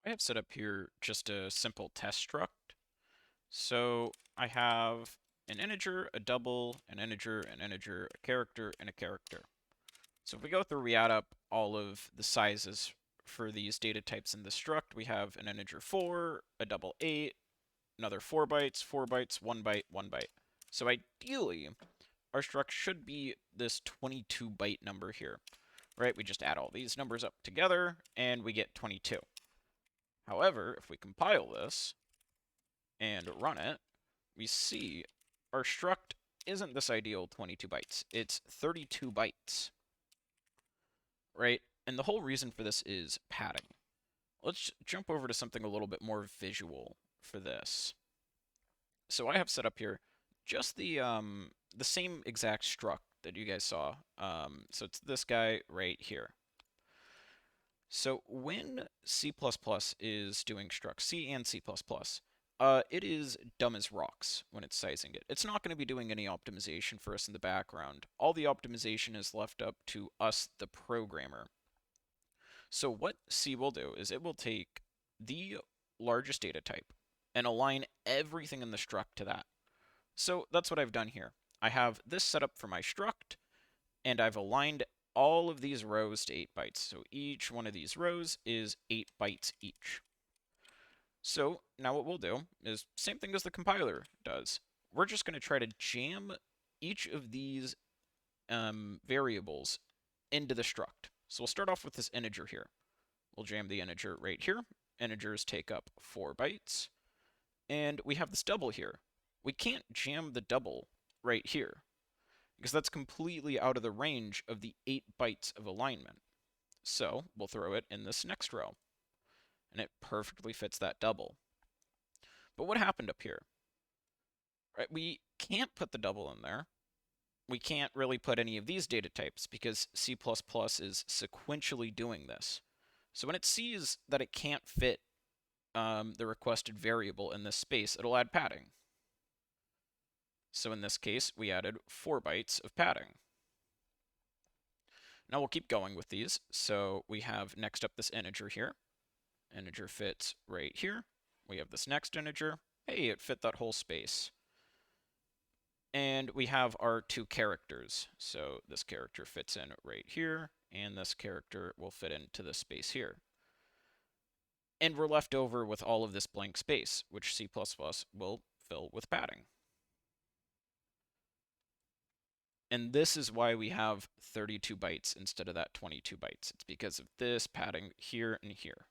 I have set up here just a simple test struct. So I have an integer, a double, an integer, a character, and a character. So if we go through, we add up all of the sizes for these data types in the struct. We have an integer 4, a double 8, another 4 bytes, 4 bytes, 1 byte, 1 byte. So ideally, our struct should be this 22 byte number here, right? We just add all these numbers up together and we get 22. However, if we compile this and run it, we see our struct isn't this ideal 22 bytes. It's 32 bytes, right? And the whole reason for this is padding. Let's jump over to something a little bit more visual for this. So I have set up here just the same exact struct that you guys saw. So it's this guy right here. So when C++ is doing struct C and C++, it is dumb as rocks when it's sizing it. It's not going to be doing any optimization for us in the background. All the optimization is left up to us, the programmer. So what C will do is it will take the largest data type and align everything in the struct to that. So that's what I've done here. I have this set up for my struct, and I've aligned all of these rows to 8 bytes. So each one of these rows is 8 bytes each. So now what we'll do is same thing as the compiler does. We're just going to try to jam each of these variables into the struct. So we'll start off with this integer here. We'll jam the integer right here. Integers take up 4 bytes. And we have this double here. We can't jam the double right here because that's completely out of the range of the 8 bytes of alignment. So we'll throw it in this next row, and it perfectly fits that double. But what happened up here? Right, we can't put the double in there. We can't really put any of these data types because C++ is sequentially doing this. So when it sees that it can't fit the requested variable in this space, it'll add padding. So in this case, we added 4 bytes of padding. Now we'll keep going with these. So we have next up this integer here. Integer fits right here. We have this next integer. Hey, it fit that whole space. And we have our 2 characters. So this character fits in right here, and this character will fit into this space here. And we're left over with all of this blank space, which C++ will fill with padding. And this is why we have 32 bytes instead of that 22 bytes. It's because of this padding here and here.